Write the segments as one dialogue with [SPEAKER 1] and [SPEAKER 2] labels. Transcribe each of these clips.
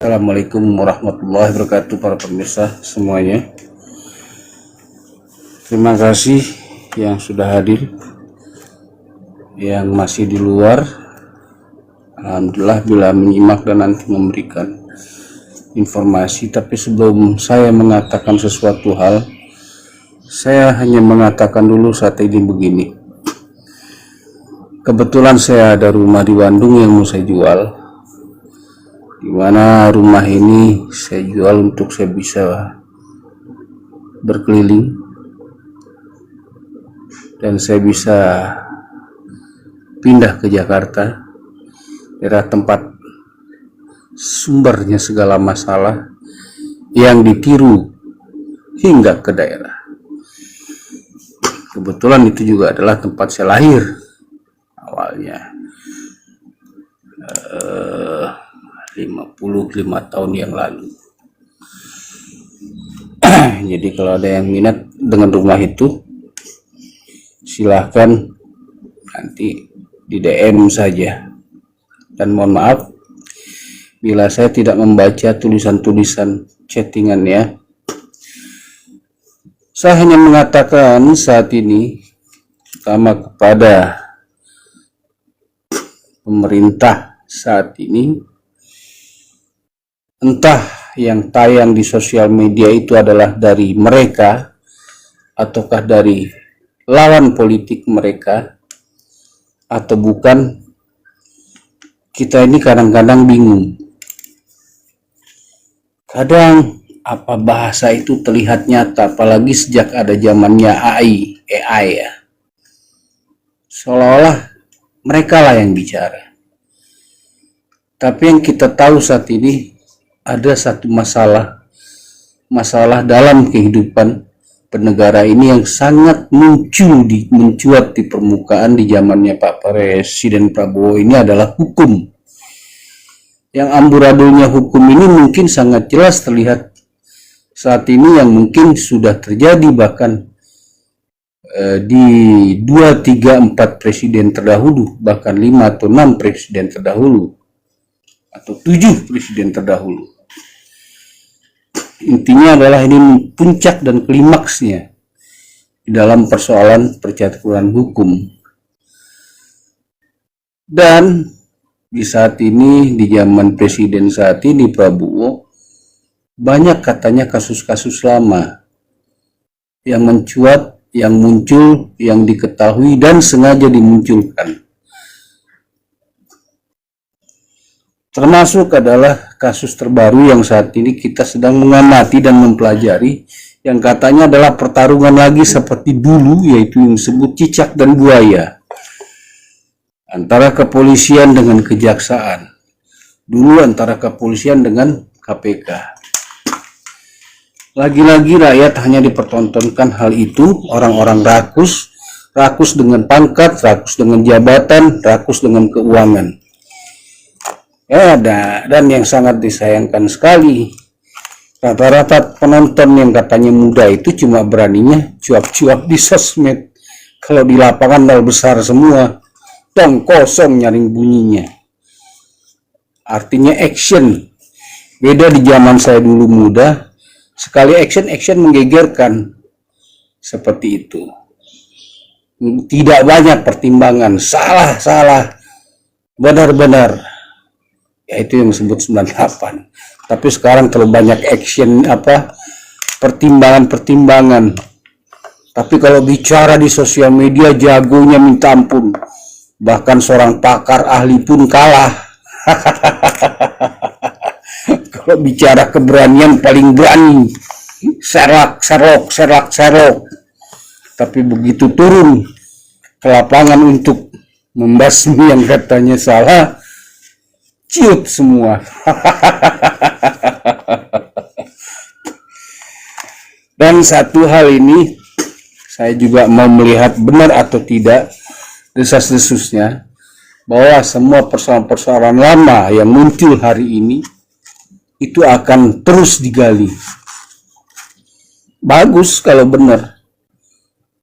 [SPEAKER 1] Assalamualaikum warahmatullahi wabarakatuh para pemirsa semuanya. Terima kasih yang sudah hadir, yang masih di luar. Alhamdulillah bila menyimak dan nanti memberikan informasi. Tapi sebelum saya mengatakan sesuatu hal, saya hanya mengatakan dulu saat ini begini. Kebetulan saya ada rumah di Bandung yang mau saya jual, di mana rumah ini saya jual untuk saya bisa berkeliling dan saya bisa pindah ke Jakarta, daerah tempat sumbernya segala masalah yang ditiru hingga ke daerah. Kebetulan itu juga adalah tempat saya lahir awalnya. 55 tahun yang lalu. Jadi kalau ada yang minat dengan rumah itu, silahkan nanti di DM saja. Dan mohon maaf bila saya tidak membaca tulisan-tulisan chattingannya. Saya hanya mengatakan saat ini pertama kepada pemerintah saat ini, entah yang tayang di sosial media itu adalah dari mereka ataukah dari lawan politik mereka atau bukan, kita ini kadang-kadang bingung. Kadang apa bahasa itu terlihat nyata, apalagi sejak ada zamannya AI ya. Seolah-olah mereka lah yang bicara. Tapi yang kita tahu saat ini ada satu masalah dalam kehidupan bernegara ini yang sangat mencuat di permukaan di zamannya Pak Presiden Prabowo ini adalah hukum. Yang amburadulnya hukum ini mungkin sangat jelas terlihat saat ini, yang mungkin sudah terjadi bahkan di 2, 3, 4 presiden terdahulu, bahkan 5 atau 6 presiden terdahulu, atau 7 presiden terdahulu. Intinya adalah ini puncak dan klimaksnya di dalam persoalan percaturan hukum. Dan di saat ini, di zaman presiden saat ini Prabowo, banyak katanya kasus-kasus lama yang mencuat, yang muncul, yang diketahui dan sengaja dimunculkan. Termasuk adalah kasus terbaru yang saat ini kita sedang mengamati dan mempelajari, yang katanya adalah pertarungan lagi seperti dulu, yaitu yang disebut cicak dan buaya antara kepolisian dengan kejaksaan, dulu antara kepolisian dengan KPK. Lagi-lagi rakyat hanya dipertontonkan hal itu, orang-orang rakus dengan pangkat, rakus dengan jabatan, rakus dengan keuangan. Ya, dan yang sangat disayangkan sekali, rata-rata penonton yang katanya muda itu cuma beraninya cuap-cuap di sosmed. Kalau di lapangan nol besar semua, tong kosong nyaring bunyinya. Artinya action. Beda di zaman saya dulu muda, sekali action menggegerkan. Seperti itu. Tidak banyak pertimbangan, salah, benar-benar. Ya itu yang disebut 98. Tapi sekarang terlalu banyak action, pertimbangan. Tapi kalau bicara di sosial media jagonya minta ampun. Bahkan seorang pakar ahli pun kalah. Kalau bicara keberanian paling berani. Serok. Tapi begitu turun ke lapangan untuk membasmi yang katanya salah, ciut semua. Dan satu hal ini saya juga mau melihat benar atau tidak desas-desusnya, bahwa semua persoalan-persoalan lama yang muncul hari ini itu akan terus digali. Bagus kalau benar.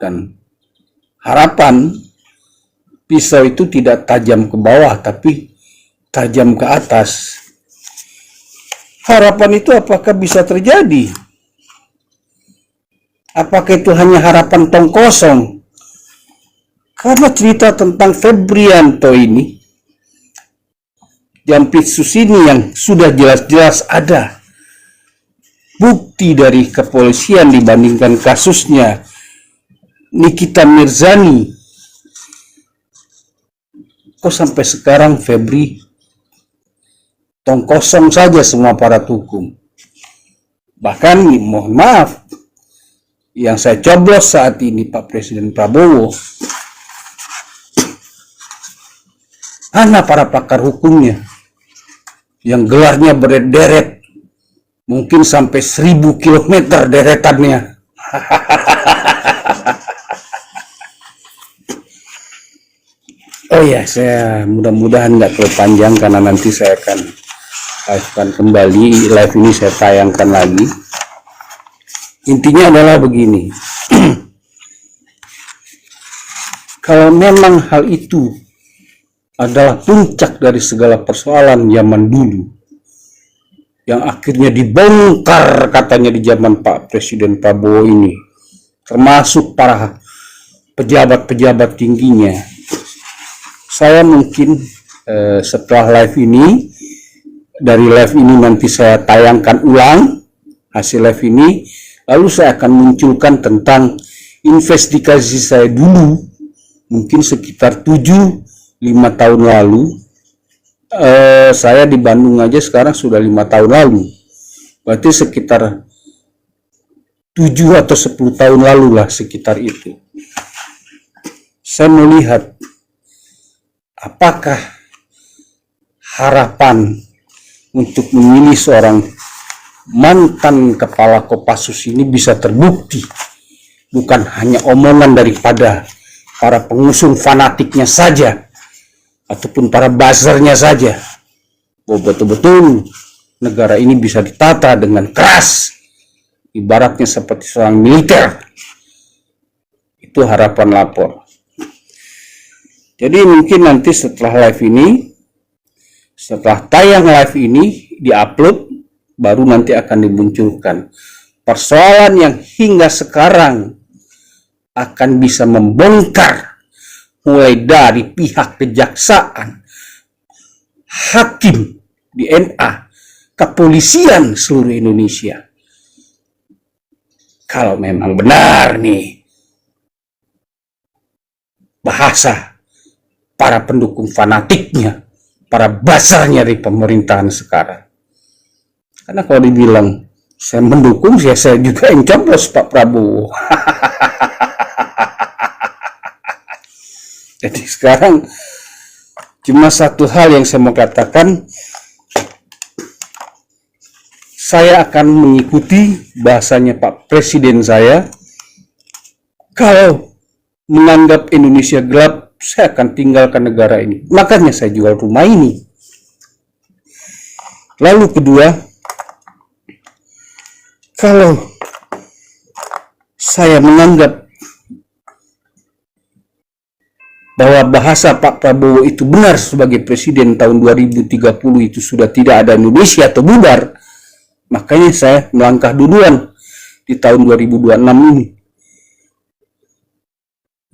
[SPEAKER 1] Dan harapan pisau itu tidak tajam ke bawah tapi tajam ke atas. harapan itu apakah bisa terjadi? Apakah itu hanya harapan tong kosong? Karena cerita tentang Febrianto ini, Jampitsus ini yang sudah jelas-jelas ada bukti dari kepolisian dibandingkan kasusnya Nikita Mirzani. Kok sampai sekarang Febri tong kosong saja semua aparat hukum? Bahkan mohon maaf, yang saya coblos saat ini Pak Presiden Prabowo, mana para pakar hukumnya yang gelarnya berderet, mungkin sampai 1000 kilometer deretannya. Oh ya, saya mudah-mudahan nggak terlalu panjang karena nanti saya akan live-kan kembali. Live ini saya tayangkan lagi. Intinya adalah begini. Kalau memang hal itu adalah puncak dari segala persoalan zaman dulu, yang akhirnya dibongkar katanya di zaman Pak Presiden Prabowo ini, termasuk para pejabat-pejabat tingginya. Saya mungkin setelah live ini, dari live ini nanti saya tayangkan ulang hasil live ini, lalu saya akan munculkan tentang investigasi saya dulu, mungkin sekitar 7-5 tahun lalu. Saya di Bandung aja sekarang sudah 5 tahun lalu, berarti sekitar 7 atau 10 tahun lalu lah, sekitar itu. Saya melihat apakah harapan untuk memilih seorang mantan kepala Kopassus ini bisa terbukti, bukan hanya omongan daripada para pengusung fanatiknya saja ataupun para buzzernya saja, bahwa betul-betul negara ini bisa ditata dengan keras, ibaratnya seperti seorang militer. Itu harapan lapor. Jadi mungkin nanti setelah live ini, setelah tayang live ini diupload, baru nanti akan dimunculkan persoalan yang hingga sekarang akan bisa membongkar, mulai dari pihak kejaksaan, hakim, DNA, kepolisian seluruh Indonesia. Kalau memang benar nih bahasa para pendukung fanatiknya, para basarnya di pemerintahan sekarang. Karena kalau dibilang saya mendukung, saya juga yang coblos Pak Prabowo. Jadi sekarang cuma satu hal yang saya mau katakan, saya akan mengikuti bahasanya Pak Presiden saya. Kalau menganggap Indonesia gelap, saya akan tinggalkan negara ini. Makanya saya jual rumah ini. Lalu kedua, kalau saya menganggap bahwa bahasa Pak Prabowo itu benar sebagai presiden tahun 2030 itu sudah tidak ada Indonesia atau bubar, makanya saya melangkah duluan di tahun 2026 ini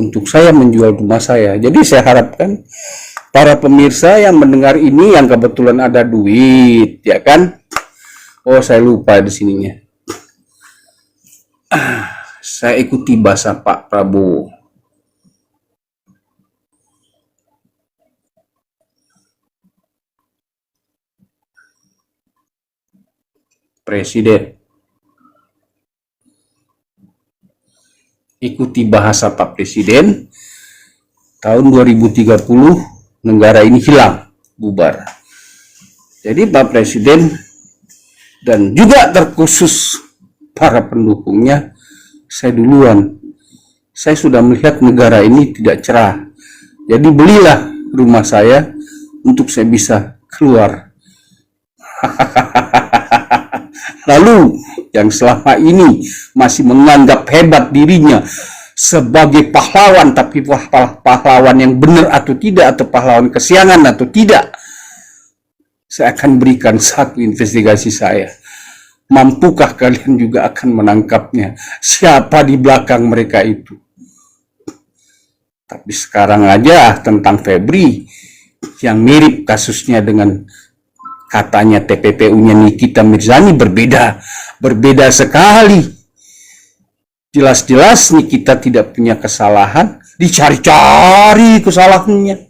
[SPEAKER 1] untuk saya menjual rumah saya. Jadi saya harapkan para pemirsa yang mendengar ini yang kebetulan ada duit, ya kan? Oh, saya lupa di sininya. Saya ikuti bahasa Pak Prabowo. Presiden, ikuti bahasa Pak Presiden, tahun 2030 negara ini hilang, bubar. Jadi Pak Presiden dan juga terkhusus para pendukungnya, saya duluan. Saya sudah melihat negara ini tidak cerah. Jadi belilah rumah saya untuk saya bisa keluar. Lalu yang selama ini masih menganggap hebat dirinya sebagai pahlawan, tapi pahlawan yang benar atau tidak, atau pahlawan kesiangan atau tidak, Saya akan berikan satu investigasi saya. Mampukah kalian juga akan menangkapnya? Siapa di belakang mereka itu? Tapi sekarang aja tentang Febri, yang mirip kasusnya dengan katanya TPPU-nya Nikita Mirzani berbeda sekali. Jelas-jelas Nikita tidak punya kesalahan, dicari-cari kesalahannya.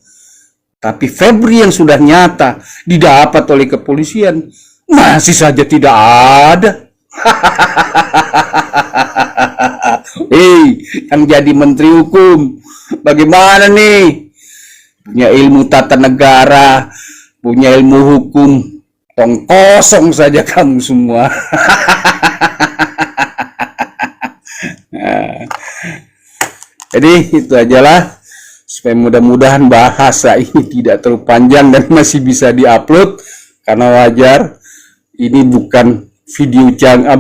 [SPEAKER 1] Tapi Febri yang sudah nyata didapat oleh kepolisian masih saja tidak ada. Hei, yang jadi menteri hukum, bagaimana nih? Punya ilmu tata negara, punya ilmu hukum, tong kosong saja kamu semua. Jadi itu ajalah, supaya mudah-mudahan bahasa ini tidak terlalu panjang dan masih bisa diupload, karena wajar ini bukan video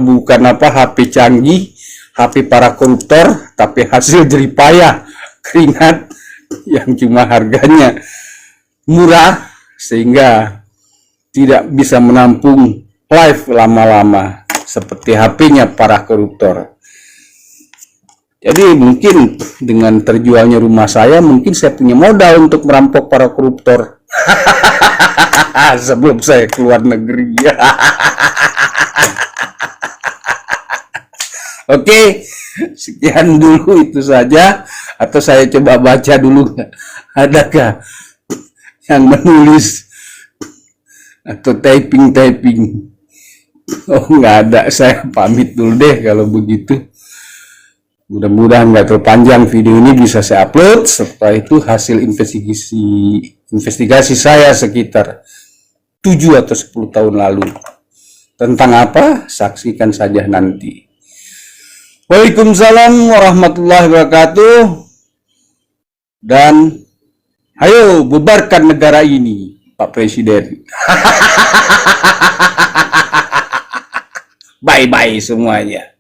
[SPEAKER 1] bukan HP canggih, HP para koruptor, tapi hasil jeripayah keringat yang cuma harganya murah sehingga tidak bisa menampung live lama-lama seperti HP-nya para koruptor. Jadi mungkin dengan terjualnya rumah saya, mungkin saya punya modal untuk merampok para koruptor sebelum saya keluar negeri. Oke, sekian dulu itu saja. Atau saya coba baca dulu, adakah yang menulis atau typing? Oh, nggak ada. Saya pamit dulu deh kalau begitu. Mudah-mudahan nggak terlalu panjang video ini, bisa saya upload. Setelah itu hasil investigasi saya sekitar 7 atau 10 tahun lalu. Tentang apa? Saksikan saja nanti. Waalaikumsalam warahmatullahi wabarakatuh. Dan ayo bubarkan negara ini, Pak Presiden. Bye-bye semuanya.